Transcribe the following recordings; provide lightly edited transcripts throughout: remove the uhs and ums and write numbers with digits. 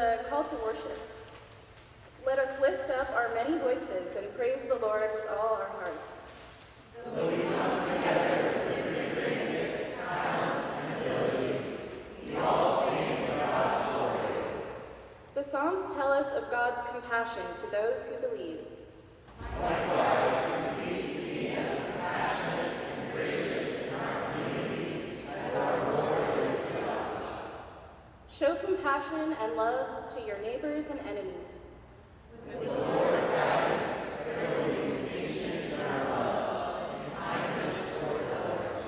a call to worship. Let us lift up our many voices and praise the Lord with all our heart. Though we come together with different music, styles, and abilities, we all sing for God's glory. The Psalms tell us of God's compassion to those who believe. Likewise, we seek to be as compassionate and gracious in our community as our Lord is to us. Show compassion and love to your neighbors and enemies. With the Lord's guidance, there will be distinction in our love and kindness towards others.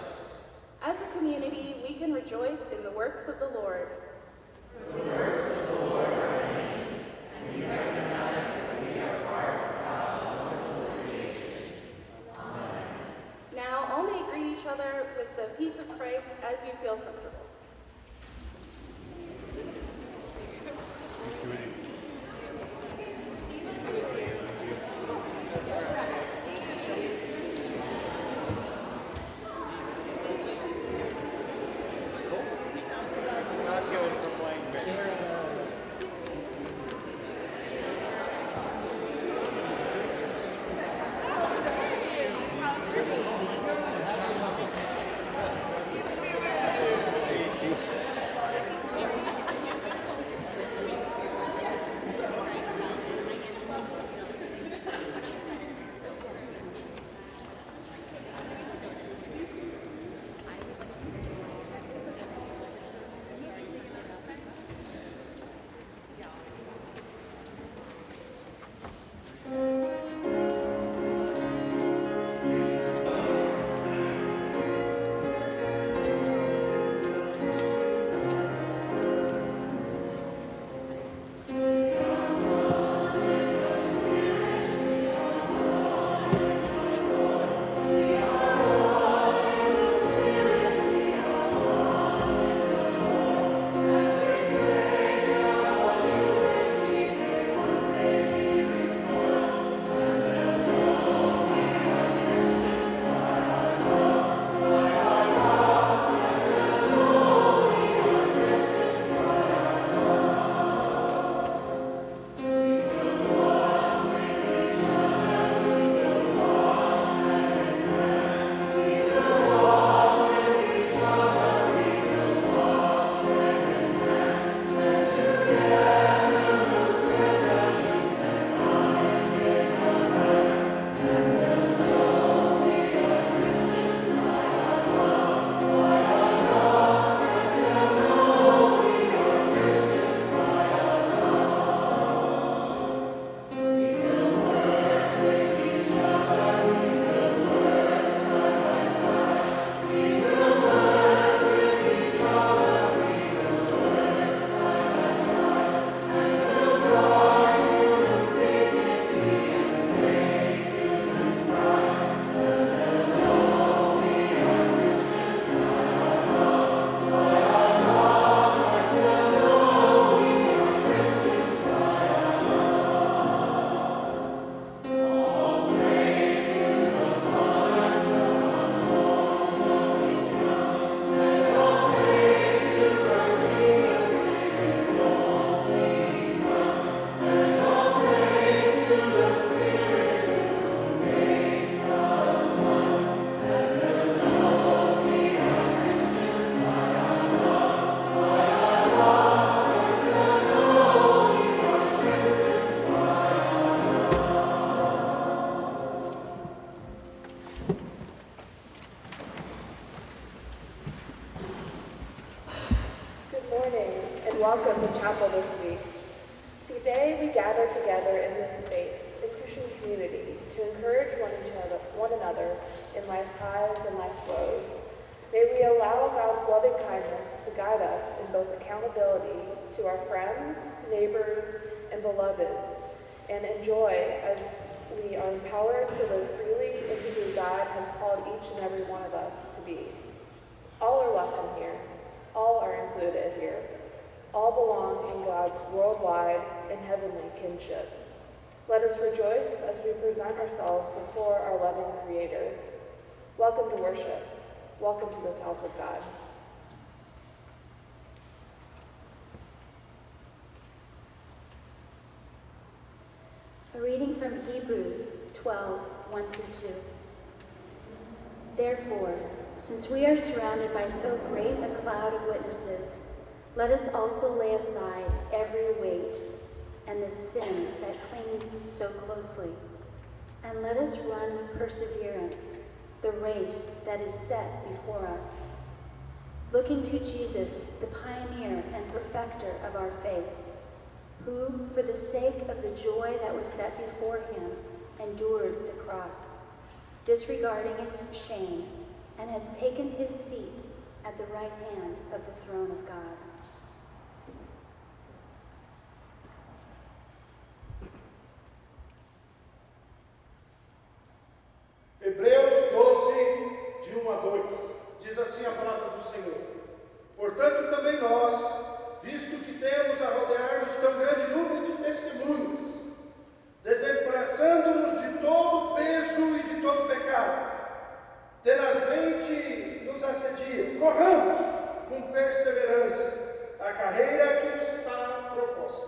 As a community, we can rejoice in the works of the Lord. For the works of the Lord are many, and we recognize that we are part of God's wonderful creation. Amen. Now, all may greet each other with the peace of Christ as you feel comfortable. Welcome to chapel this week. Today we gather together in this space, a Christian community, to encourage one another in life's highs and life's lows. May we allow God's loving kindness to guide us in both accountability to our friends, neighbors, and beloveds, and enjoy as we are empowered to live freely into who God has called each and every one of us to be. All are welcome here. All are included here. All belong in God's worldwide and heavenly kinship. Let us rejoice as we present ourselves before our loving Creator. Welcome to worship. Welcome to this house of God. A reading from Hebrews 12, 1-2. Therefore, since we are surrounded by so great a cloud of witnesses, let us also lay aside every weight and the sin that clings so closely, and let us run with perseverance the race that is set before us, looking to Jesus, the pioneer and perfecter of our faith, who, for the sake of the joy that was set before him, endured the cross, disregarding its shame, and has taken his seat at the right hand of the throne of God. Hebreus 12, de 1 a 2, diz assim a palavra do Senhor. Portanto, também nós, visto que temos a rodear-nos tão grande nuvem de testemunhas, desembaraçando-nos de todo o peso e de todo o pecado, tenazmente nos assedia, corramos com perseverança a carreira que nos está proposta,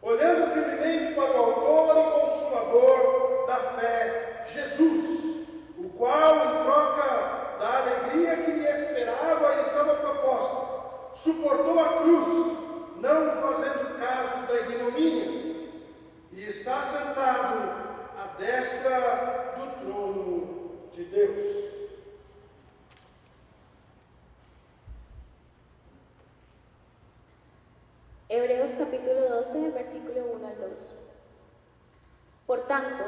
olhando firmemente para o autor e consumador da fé, Jesus, o qual, em troca da alegria que lhe esperava e estava proposta, suportou a cruz, não fazendo caso da ignomínia, e está sentado à destra do trono de Deus. Hebreos capítulo 12, versículo 1 al 2. Por tanto,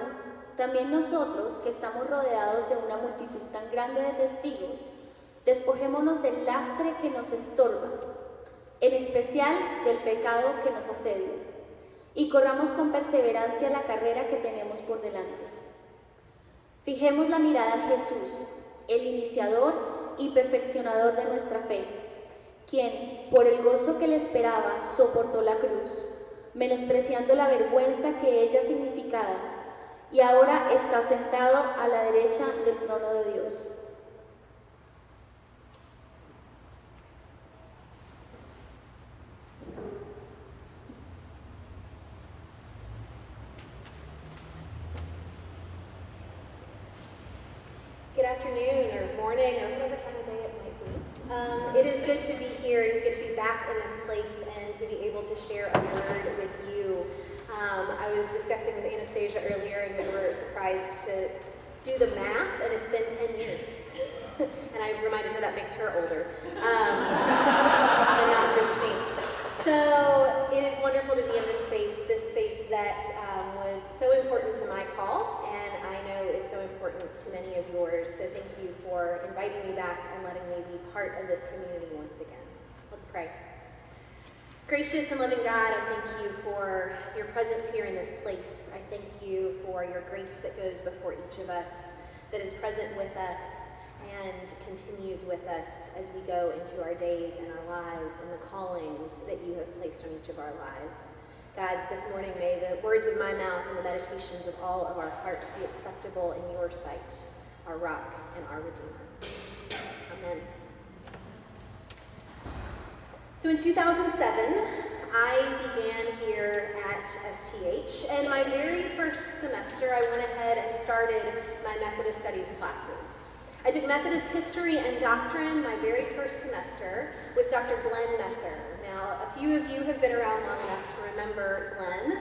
también nosotros, que estamos rodeados de una multitud tan grande de testigos, despojémonos del lastre que nos estorba, en especial del pecado que nos asedia, y corramos con perseverancia la carrera que tenemos por delante. Fijemos la mirada en Jesús, el iniciador y perfeccionador de nuestra fe, quien, por el gozo que le esperaba, soportó la cruz, menospreciando la vergüenza que ella significaba, y ahora está sentado a la derecha del trono de Dios. Good afternoon, or morning, or whatever time of day it might be. It is good to be here. It is good to be back in this place and to be able to share a word with you. I was discussing with Anastasia earlier, and we were surprised to do the math, and it's been 10 years. And I reminded her that makes her older, and not just me. So it is wonderful to be in this space that was so important to my call, and I know is so important to many of yours. So thank you for inviting me back and letting me be part of this community once again. Let's pray. Gracious and loving God, I thank you for your presence here in this place. I thank you for your grace that goes before each of us, that is present with us and continues with us as we go into our days and our lives and the callings that you have placed on each of our lives. God, this morning may the words of my mouth and the meditations of all of our hearts be acceptable in your sight, our rock and our Redeemer. Amen. So in 2007, I began here at STH, and my very first semester I went ahead and started my Methodist Studies classes. I took Methodist History and Doctrine my very first semester with Dr. Glenn Messer. Now, a few of you have been around long enough to remember Glenn,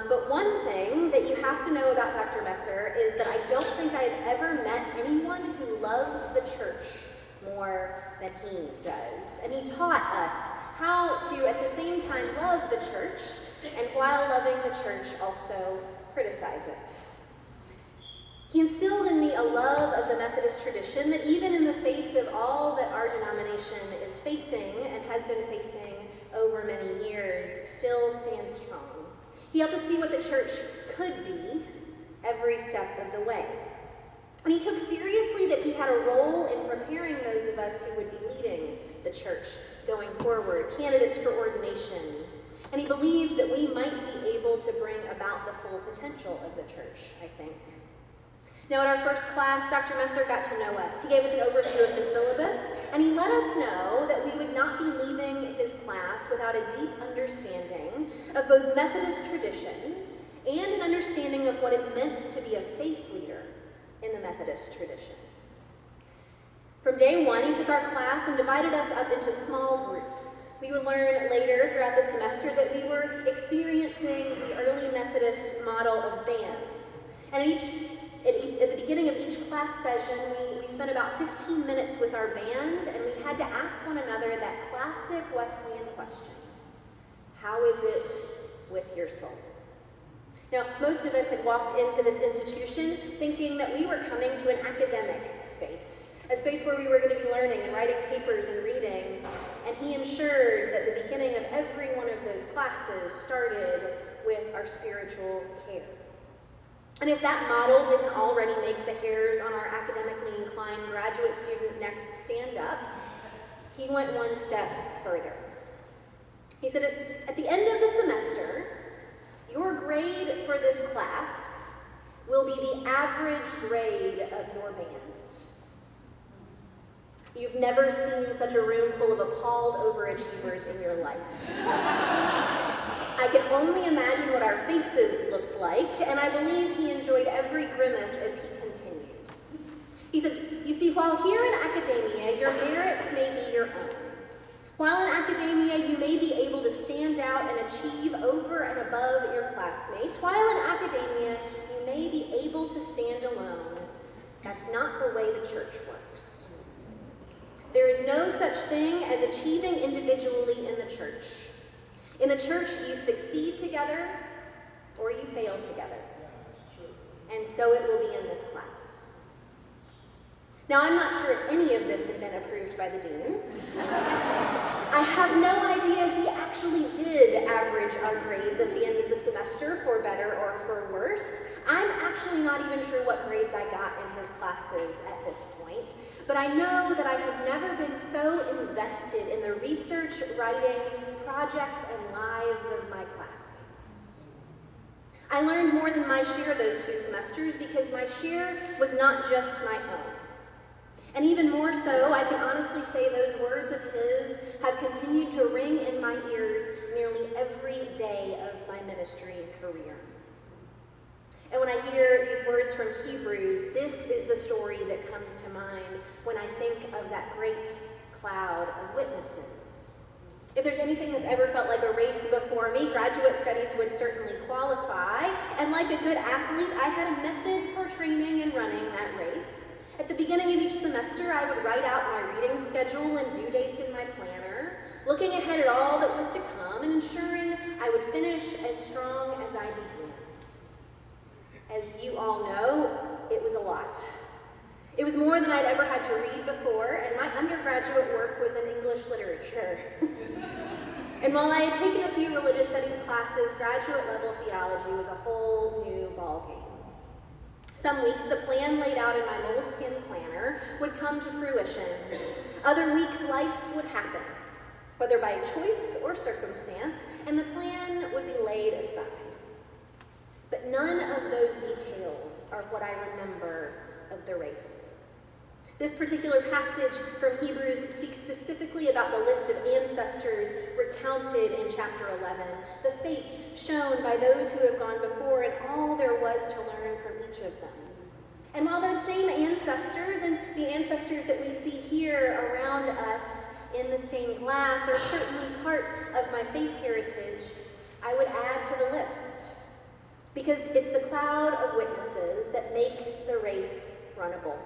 but one thing that you have to know about Dr. Messer is that I don't think I've ever met anyone who loves the church more than he does. And he taught us how to, at the same time, love the church, and while loving the church, also criticize it. He instilled in me a love of the Methodist tradition that even in the face of all that our denomination is facing and has been facing over many years, still stands strong. He helped us see what the church could be every step of the way. And he took seriously that he had a role in preparing those of us who would be leading the church going forward, candidates for ordination. And he believed that we might be able to bring about the full potential of the church, I think. Now, in our first class, Dr. Messer got to know us. He gave us an overview of the syllabus, and he let us know that we would not be leaving his class without a deep understanding of both Methodist tradition and an understanding of what it meant to be a faith leader in the Methodist tradition. From day one, he took our class and divided us up into small groups. We would learn later throughout the semester that we were experiencing the early Methodist model of bands. And at the beginning of each class session, we spent about 15 minutes with our band, and we had to ask one another that classic Wesleyan question: how is it with your soul? Now, most of us had walked into this institution thinking that we were coming to an academic space, a space where we were going to be learning and writing papers and reading, and he ensured that the beginning of every one of those classes started with our spiritual care. And if that model didn't already make the hairs on our academically inclined graduate student next stand up, he went one step further. He said, at the end of the semester, your grade for this class will be the average grade of your band. You've never seen such a room full of appalled overachievers in your life. I can only imagine what our faces looked like, and I believe he enjoyed every grimace as he continued. He said, you see, while here in academia, your merits may be your own. While in academia, you may be able to stand out and achieve over and above your classmates. While in academia, you may be able to stand alone. That's not the way the church works. There is no such thing as achieving individually in the church. In the church, you succeed together or you fail together. And so it will be in this class. Now, I'm not sure if any of this had been approved by the dean. I have no idea if he actually did average our grades at the end of the semester for better or for worse. I'm actually not even sure what grades I got in his classes at this point. But I know that I have never been so invested in the research, writing, projects, and lives of my classmates. I learned more than my share those 2 semesters because my share was not just my own. And even more so, I can honestly say those words of his have continued to ring in my ears nearly every day of my ministry career. And when I hear these words from Hebrews, this is the story that comes to mind when I think of that great cloud of witnesses. If there's anything that's ever felt like a race before me, graduate studies would certainly qualify. And like a good athlete, I had a method for training and running that race. At the beginning of each semester, I would write out my reading schedule and due dates in my planner, looking ahead at all that was to come and ensuring I would finish as strong as I began. As you all know, it was a lot. It was more than I'd ever had to read before, and my undergraduate work was in English literature. And while I had taken a few religious studies classes, graduate level theology was a whole new ballgame. Some weeks, the plan laid out in my moleskin planner would come to fruition. Other weeks, life would happen, whether by choice or circumstance, and the plan would be laid aside. But none of those details are what I remember of the race. This particular passage from Hebrews speaks specifically about the list of ancestors recounted in chapter 11, the faith shown by those who have gone before and all there was to learn from each of them. And while those same ancestors and the ancestors that we see here around us in the stained glass are certainly part of my faith heritage, I would add to the list. Because it's the cloud of witnesses that make the race runnable.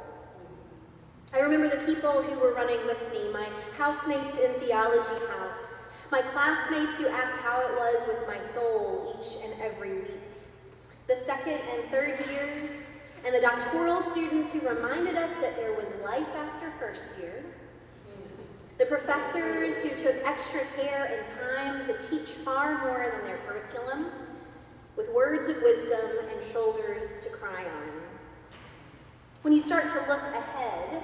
I remember the people who were running with me, my housemates in Theology House, my classmates who asked how it was with my soul each and every week, the second and third years, and the doctoral students who reminded us that there was life after first year, the professors who took extra care and time to teach far more than their curriculum, with words of wisdom and shoulders to cry on. When you start to look ahead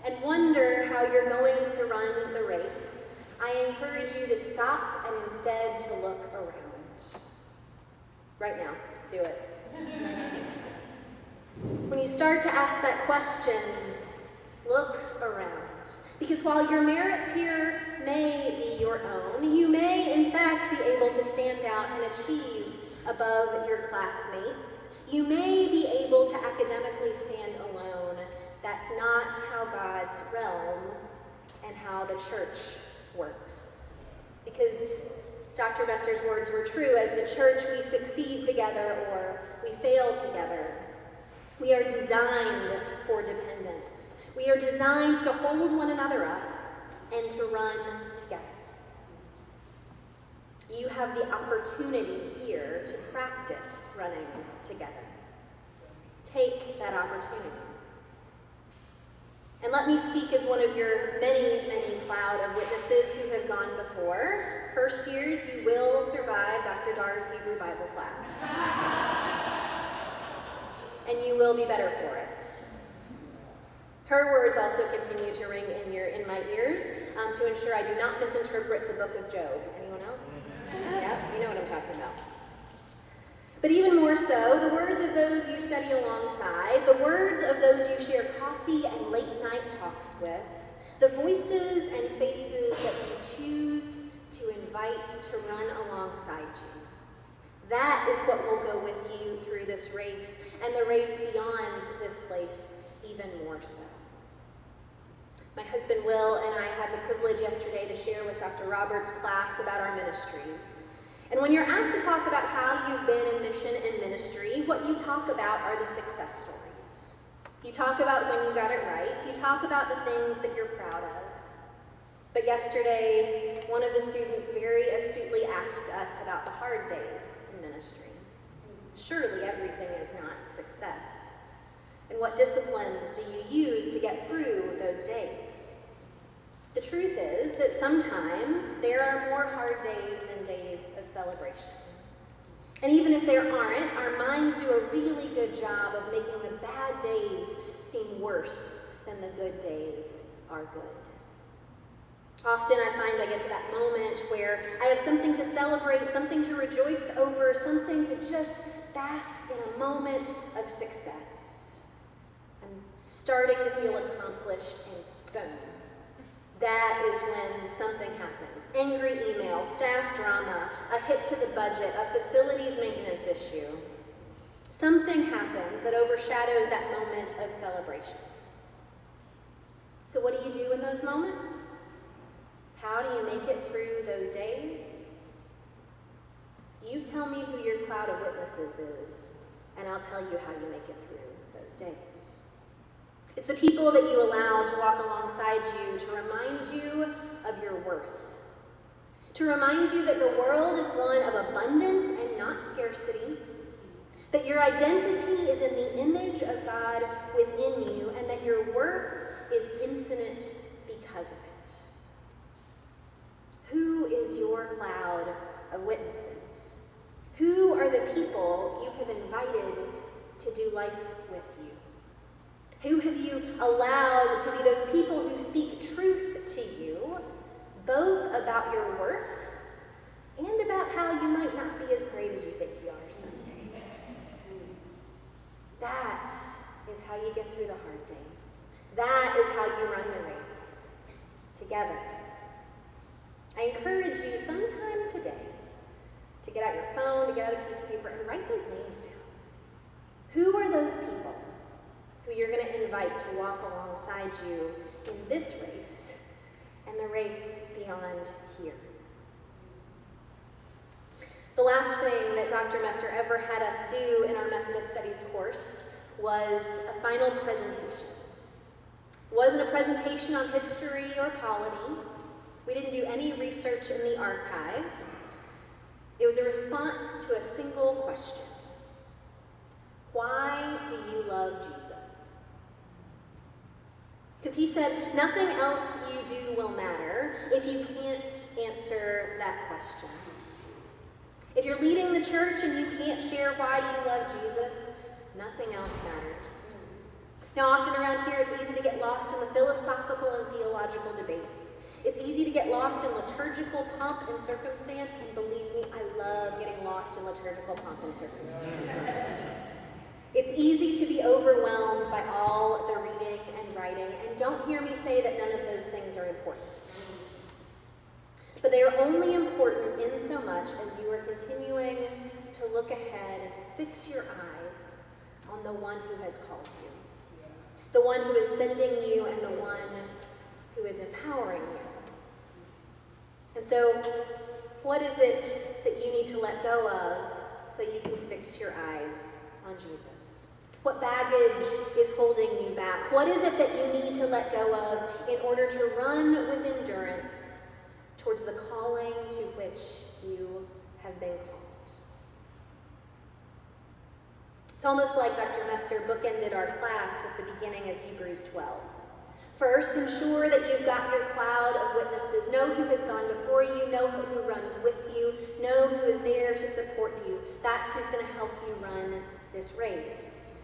and wonder how you're going to run the race, I encourage you to stop and instead to look around. Right now, do it. When you start to ask that question, look around. Because while your merits here may be your own, you may in fact be able to stand out and achieve above your classmates. You may be able to academically stand alone. That's not how God's realm and how the church works. Because Dr. Besser's words were true, as the church we succeed together or we fail together. We are designed for dependence. We are designed to hold one another up and to run together. You have the opportunity here to practice running together. Take that opportunity. And let me speak as one of your many, many cloud of witnesses who have gone before. First years, you will survive Dr. Dar's Hebrew Bible class. And you will be better for it. Her words also continue to ring in my ears to ensure I do not misinterpret the book of Job. Anyone else? Yeah, you know what I'm talking about. But even more so, the words of those you study alongside, the words of those you share coffee and late night talks with, the voices and faces that you choose to invite to run alongside you. That is what will go with you through this race, and the race beyond this place even more so. My husband Will and I had the privilege yesterday to share with Dr. Roberts' class about our ministries. And when you're asked to talk about how you've been in mission and ministry, what you talk about are the success stories. You talk about when you got it right. You talk about the things that you're proud of. But yesterday, one of the students very astutely asked us about the hard days in ministry. Surely everything is not success. And what disciplines do you use to get through those days? The truth is that sometimes there are more hard days than days of celebration. And even if there aren't, our minds do a really good job of making the bad days seem worse than the good days are good. Often I find I get to that moment where I have something to celebrate, something to rejoice over, something to just bask in a moment of success. I'm starting to feel accomplished, and boom. That is when something happens. Angry email, staff drama, a hit to the budget, a facilities maintenance issue. Something happens that overshadows that moment of celebration. So what do you do in those moments? How do you make it through those days? You tell me who your cloud of witnesses is, and I'll tell you how you make it through those days. It's the people that you allow to walk alongside you to remind you of your worth. To remind you that your world is one of abundance and not scarcity. That your identity is in the image of God within you, and that your worth is infinite because of it. Who is your cloud of witnesses? Who are the people you have invited to do life with you? Who have you allowed to be those people who speak truth to you, both about your worth and about how you might not be as great as you think you are some days? That is how you get through the hard days. That is how you run the race together. I encourage you sometime today to get out your phone, to get out a piece of paper, and write those names down. Who are those people who you're going to invite to walk alongside you in this race and the race beyond here? The last thing that Dr. Messer ever had us do in our Methodist Studies course was a final presentation. It wasn't a presentation on history or polity. We didn't do any research in the archives. It was a response to a single question. Why do you love Jesus? Because he said, nothing else you do will matter if you can't answer that question. If you're leading the church and you can't share why you love Jesus, nothing else matters. Now, often around here, it's easy to get lost in the philosophical and theological debates. It's easy to get lost in liturgical pomp and circumstance, and believe me, I love getting lost in liturgical pomp and circumstance. It's easy to be overwhelmed by all the reading and writing, and don't hear me say that none of those things are important. But they are only important in so much as you are continuing to look look ahead and fix your eyes on the one who has called you, the one who is sending you, and the one who is empowering you. And so, what is it that you need to let go of so you can fix your eyes on Jesus? What baggage is holding you back? What is it that you need to let go of in order to run with endurance towards the calling to which you have been called? It's almost like Dr. Messer bookended our class with the beginning of Hebrews 12. First, ensure that you've got your cloud of witnesses. Know who has gone before you. Know who runs with you. Know who is there to support you. That's who's going to help you run this race.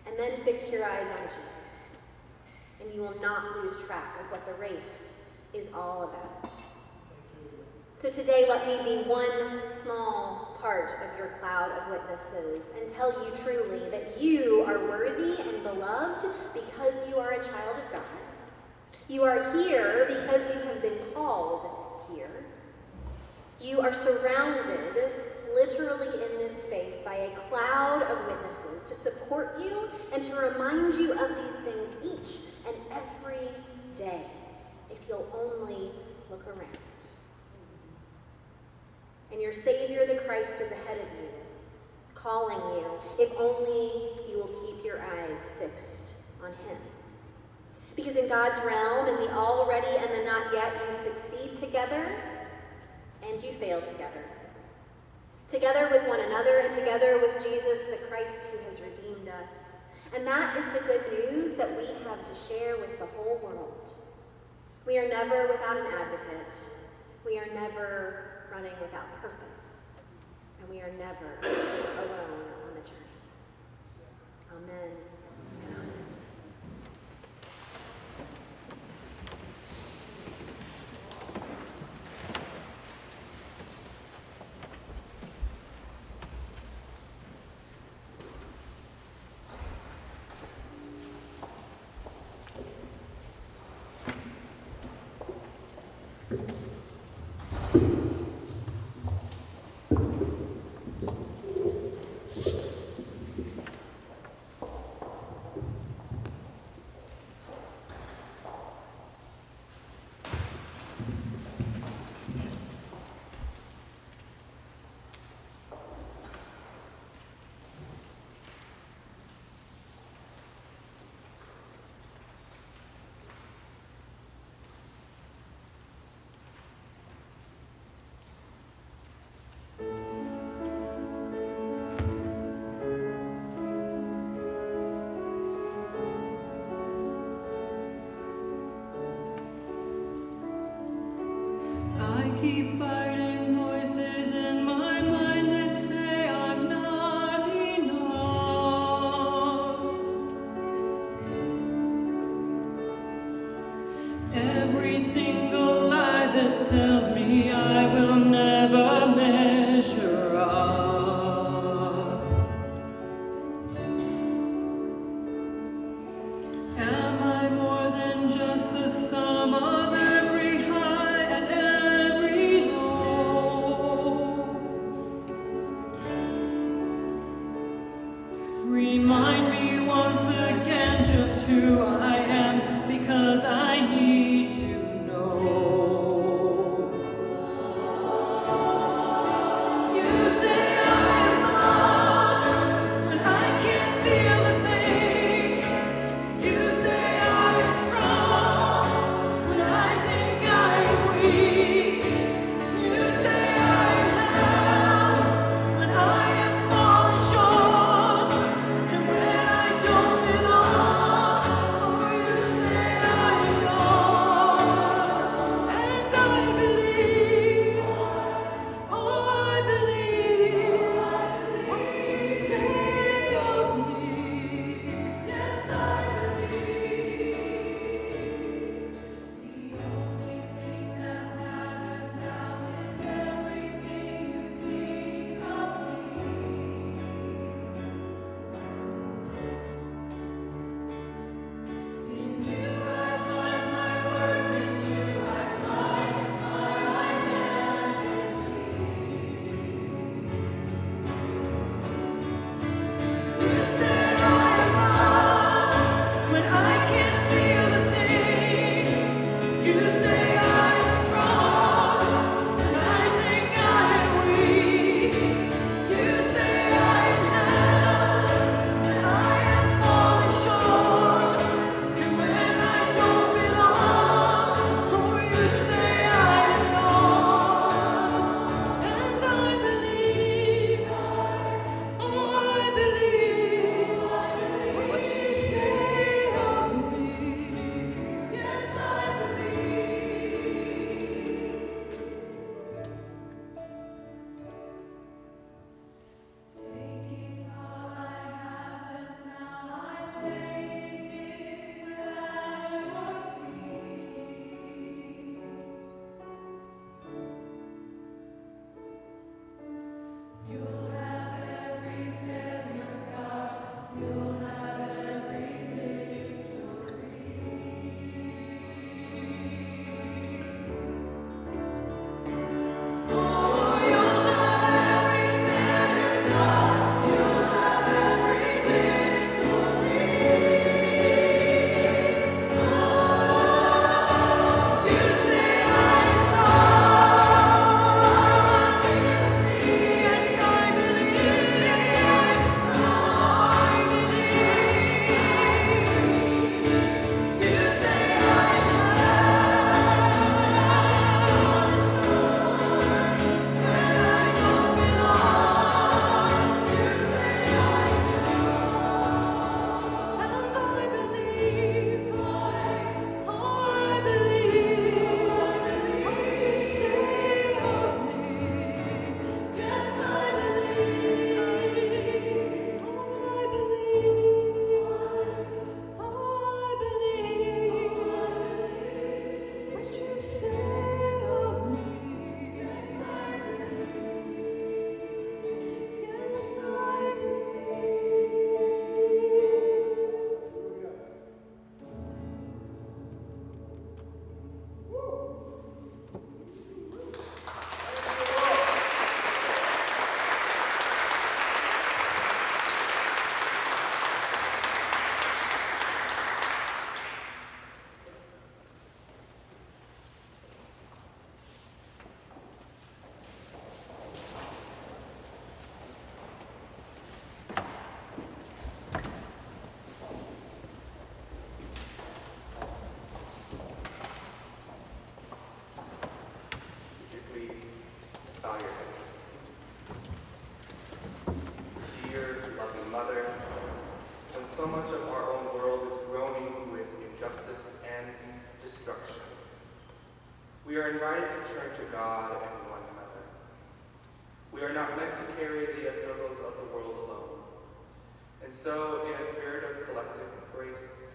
And then fix your eyes on Jesus, and you will not lose track of what the race is all about. So today, let me be one small part of your cloud of witnesses and tell you truly that you are worthy and beloved because you are a child of God. You are here because you have been called here. You are surrounded, literally in this space, by a cloud of witnesses to support you and to remind you of these things each and every day, if you'll only look around. And your Savior, the Christ, is ahead of you, calling you, if only you will keep your eyes fixed on him. Because in God's realm, in the already and the not yet, you succeed together and you fail together. Together with one another and together with Jesus, the Christ who has redeemed us. And that is the good news that we have to share with the whole world. We are never without an advocate. We are never running without purpose, and we are never alone on the journey. Amen. Amen. other, when so much of our own world is groaning with injustice and destruction. We are invited to turn to God and one another. We are not meant to carry the struggles of the world alone. And so, in a spirit of collective grace,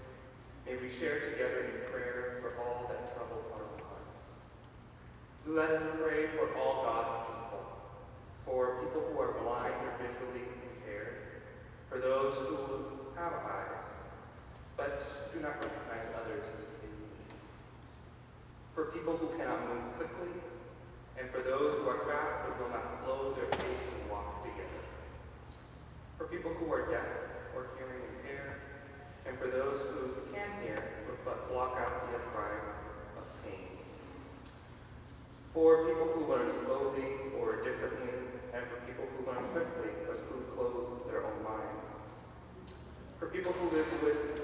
may we share together in prayer for all that trouble our hearts. Let us pray for all God's people, for people who are blind or visually impaired, for those who have eyes, but do not recognize others in need, for people who cannot move quickly, and for those who are fast but will not slow their pace to walk together, for people who are deaf or hearing impaired, and for those who can hear but block out the cries of pain, for people who learn slowly or differently, and for people who learn quickly but who close their own minds, for people who live with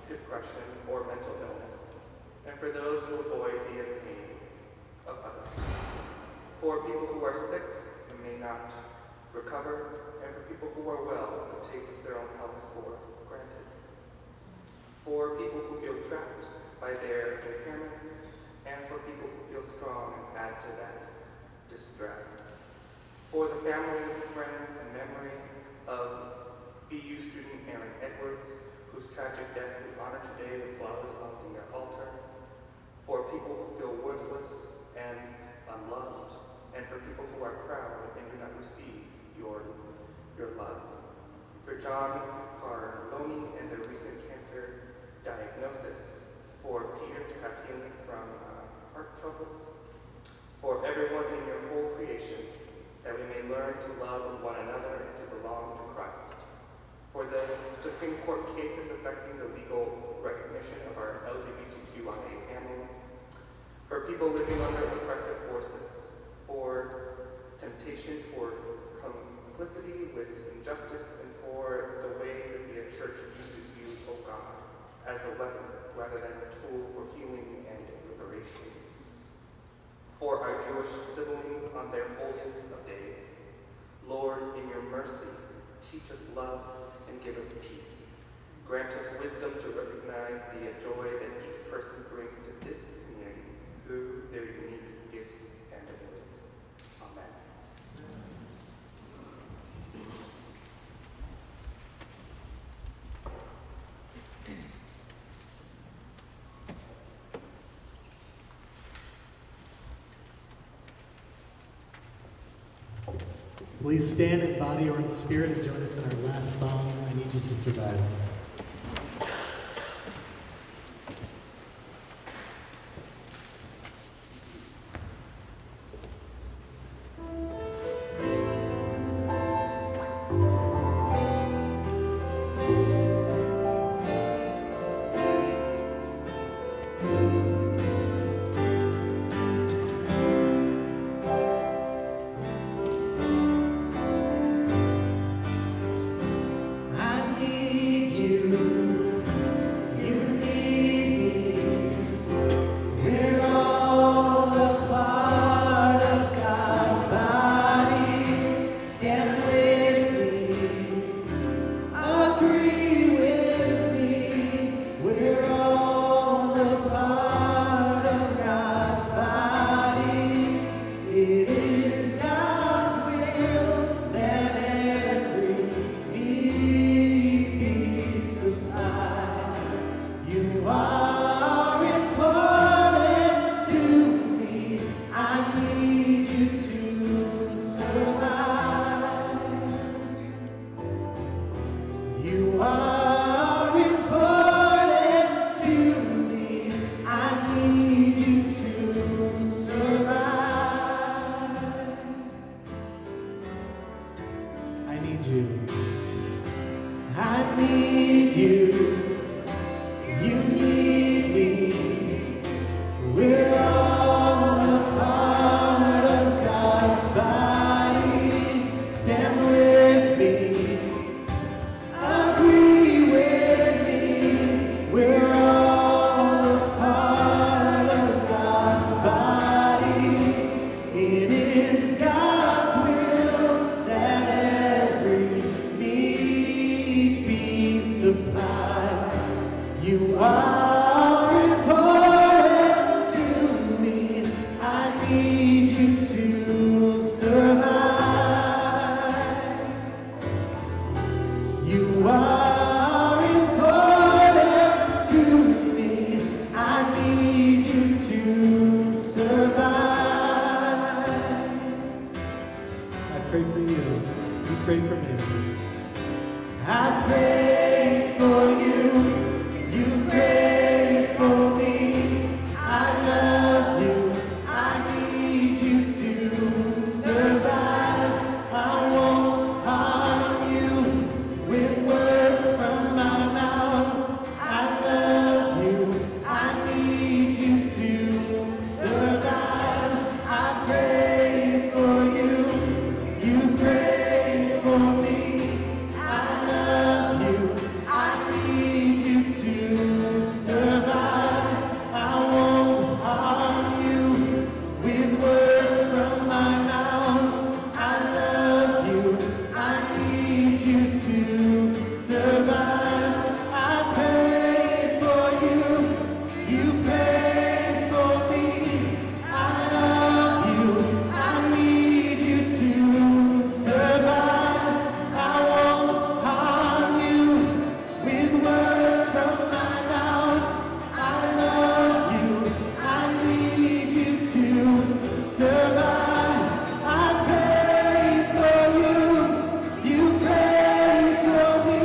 depression or mental illness, and for those who avoid the pain of others, for people who are sick and may not recover, and for people who are well but take their own health for granted, for people who feel trapped by their impairments, and for people who feel strong and add to that distress, for the family, friends, and memory of BU student Aaron Edwards, whose tragic death we honor today with flowers on the altar, for people who feel worthless and unloved, and for people who are proud and do not receive your love, for John Carloni and their recent cancer diagnosis, for Peter to have healing from heart troubles, for everyone in your whole creation, that we may learn to love one another and to belong to Christ, for the Supreme Court cases affecting the legal recognition of our LGBTQIA family, for people living under oppressive forces, for temptation toward complicity with injustice, and for the ways that the church uses you, O God, as a weapon rather than a tool for healing and liberation. For our Jewish siblings on their holiest of days, Lord, in your mercy, teach us love and give us peace. Grant us wisdom to recognize the joy that each person brings to this community through their unique gifts and abilities. Amen. Please stand in body or in spirit and join us in our last song, I Need You to Survive. It is God's will that every need pray for you. You pray for me. I pray for you, you pray for me. I love you, I need you to survive. I won't harm you with words from my mouth. I love you, I need you to survive. I pray for you, you pray for me. I love you, I need you to survive. I won't harm you with words from my mouth. I love you, I need you to survive. I pray for you, you pray for me. I love you, I need you to survive. I won't harm you with words from my mouth. I love you, I need you to survive. I pray for you, you pray for me.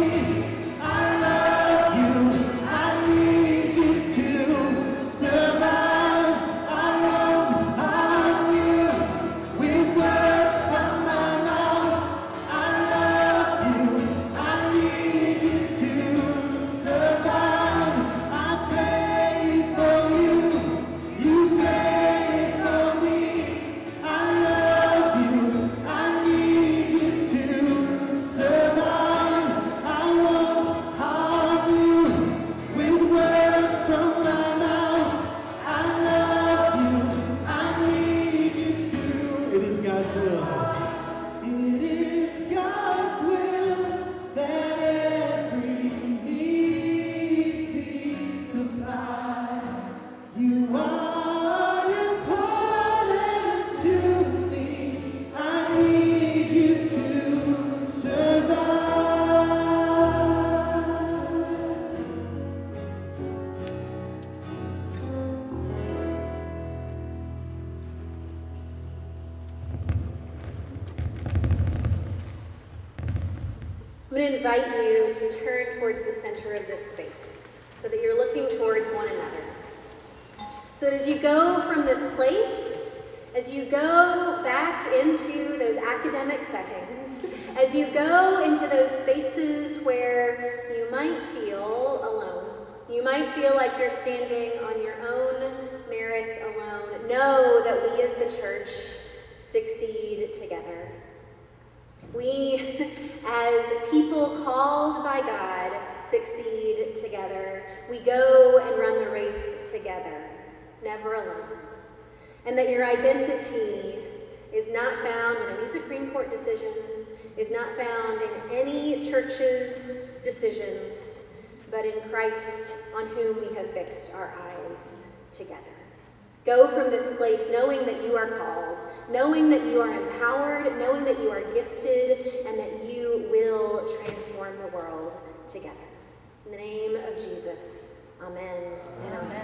I love you, I need you to survive. I won't harm you with words from my mouth. I love you, I need you to survive. I pray for you, you pray for me. I love you, I need you to survive. I won't harm you with words from my mouth. I love you, I need you to. It is God's will. It is God's will that every need be supplied. You are important to me. I need you to survive. I'm going to invite you to turn towards the center of this space so that you're looking towards one another. So that as you go from this place, as you go back into those academic settings, as you go into those spaces where you might feel alone, you might feel like you're standing on your own merits alone, know that we as the church succeed together. We, as people called by God, succeed together. We go and run the race together, never alone. And that your identity is not found in any Supreme Court decision, is not found in any church's decisions, but in Christ, on whom we have fixed our eyes together. Go from this place knowing that you are called, knowing that you are empowered, knowing that you are gifted, and that you will transform the world together. In the name of Jesus, amen and amen.